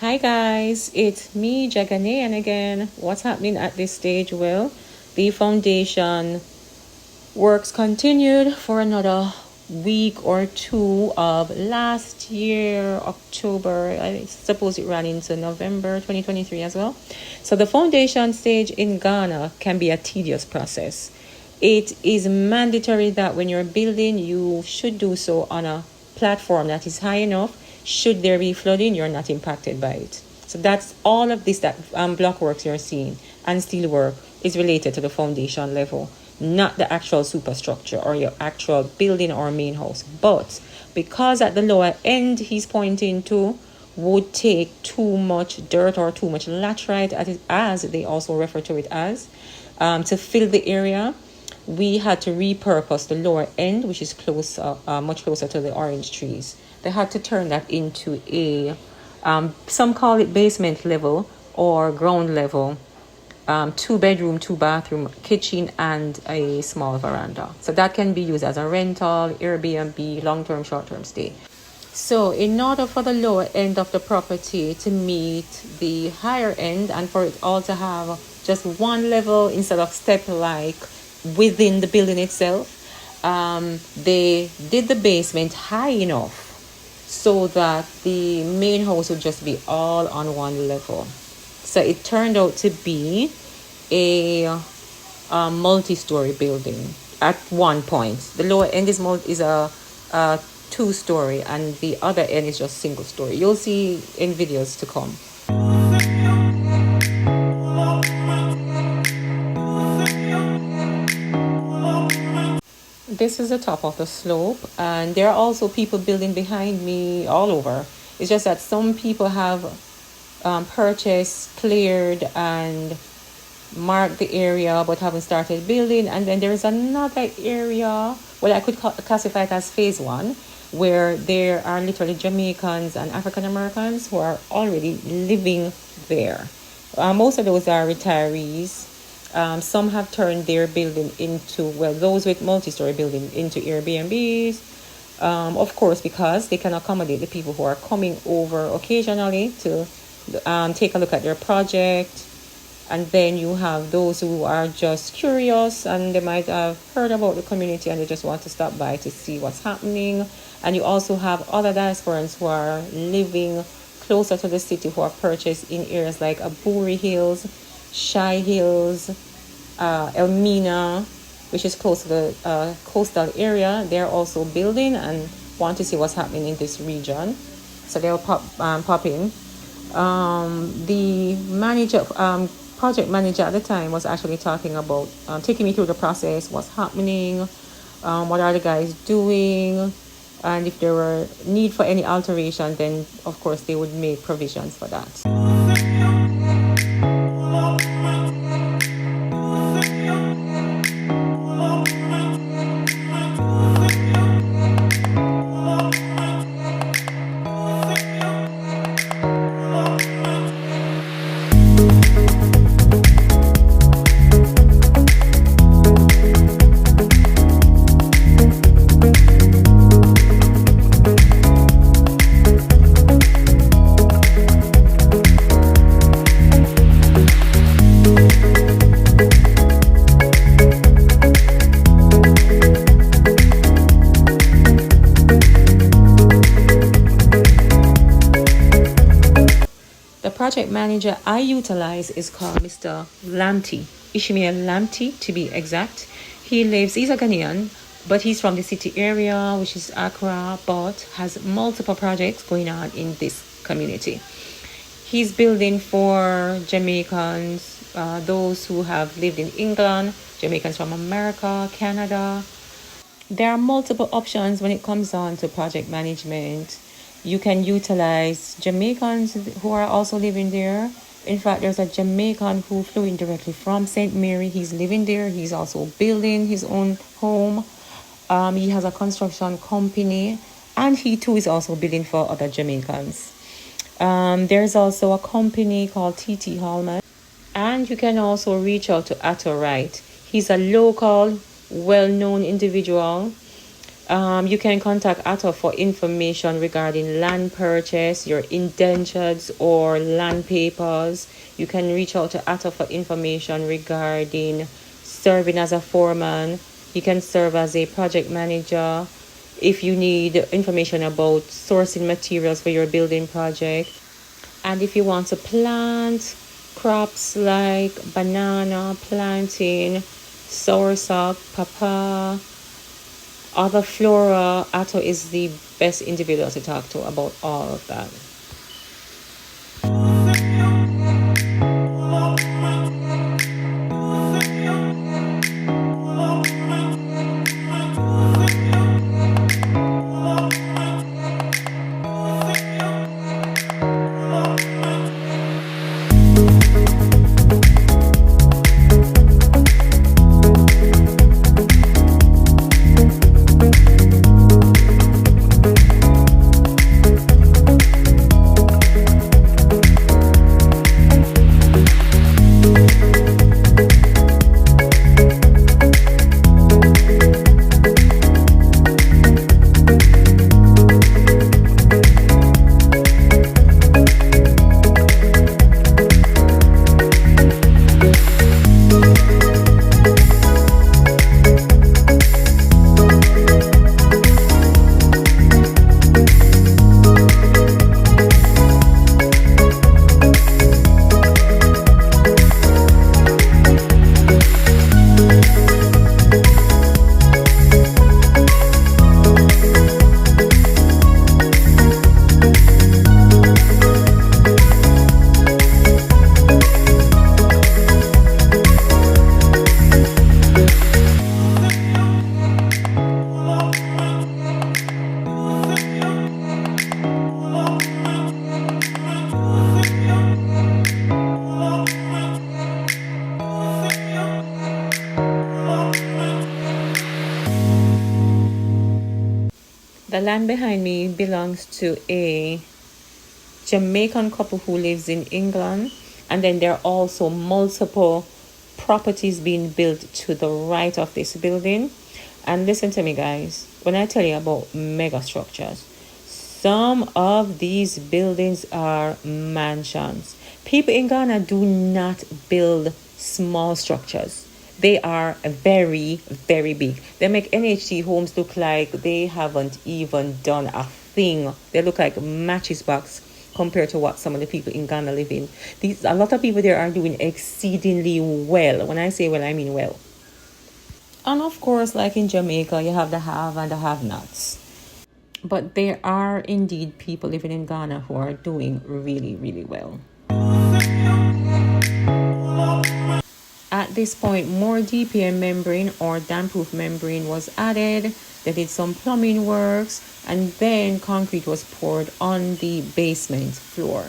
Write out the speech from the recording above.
Hi guys, it's me, JahGhanaian again. What's happening at this stage? Well, the foundation works continued for another week or two of last year, October. I suppose it ran into November 2023 as well. So the foundation stage in Ghana can be a tedious process. It is mandatory that when you're building, you should do so on a platform that is high enough. Should there be flooding, you're not impacted by it. So that's all of this, that block works you're seeing and steel work is related to the foundation level, not the actual superstructure or your actual building or main house. But because at the lower end he's pointing to would take too much dirt or too much laterite, as they also refer to it as, to fill the area, we had to repurpose the lower end, which is much closer to the orange trees. They had to turn that into a, some call it basement level or ground level, 2-bedroom, 2-bathroom kitchen and a small veranda. So that can be used as a rental, Airbnb, long-term, short-term stay. So in order for the lower end of the property to meet the higher end and for it all to have just one level instead of step-like within the building itself, they did the basement high enough so that the main house would just be all on one level. So it turned out to be a multi-story building at one point. The lower end is a 2-story and the other end is just single story. You'll see in videos to come. This is the top of the slope, and there are also people building behind me all over. It's just that some people have purchased, cleared, and marked the area but haven't started building. And then there's another area, well, I could classify it as phase 1, where there are literally Jamaicans and African Americans who are already living there. Most of those are retirees. Some have turned their building into, well, those with multi-story building into Airbnbs, of course, because they can accommodate the people who are coming over occasionally to take a look at their project. And then you have those who are just curious and they might have heard about the community and they just want to stop by to see what's happening. And you also have other diasporans who are living closer to the city who have purchased in areas like Aburi Hills, Shy Hills, Elmina, which is close to the coastal area. They're also building and want to see what's happening in this region. So they'll pop in. The project manager at the time was actually talking about taking me through the process, what's happening, what are the guys doing, and if there were need for any alteration, then of course they would make provisions for that. The project manager I utilize is called Mr. Lamti, Ishmael Lamti to be exact. He's a Ghanaian, but he's from the city area, which is Accra, but has multiple projects going on in this community. He's building for Jamaicans, those who have lived in England, Jamaicans from America, Canada. There are multiple options when it comes on to project management. You can utilize Jamaicans who are also living there. In fact, there's a Jamaican who flew in directly from St. Mary. He's living there. He's also building his own home. He has a construction company, and he too is also building for other Jamaicans. There's also a company called TT Hallman, and you can also reach out to Atto Wright. He's a local, well-known individual You can contact Atto for information regarding land purchase, your indentures or land papers. You can reach out to Atto for information regarding serving as a foreman. You can serve as a project manager. If you need information about sourcing materials for your building project, and if you want to plant crops like banana, plantain, soursop, papa, other flora, Atto is the best individual to talk to about all of that. The land behind me belongs to a Jamaican couple who lives in England, and then there are also multiple properties being built to the right of this building. And listen to me, guys, when I tell you about mega structures, some of these buildings are mansions. People in Ghana do not build small structures. They are very, very big. They make NHT homes look like they haven't even done a thing. They look like matches box compared to what some of the people in Ghana live in. A lot of people there are doing exceedingly well. When I say well, I mean well. And of course, like in Jamaica, you have the have and the have-nots. But there are indeed people living in Ghana who are doing really, really well. At this point, more DPM membrane or damp-proof membrane was added. They did some plumbing works, and then concrete was poured on the basement floor.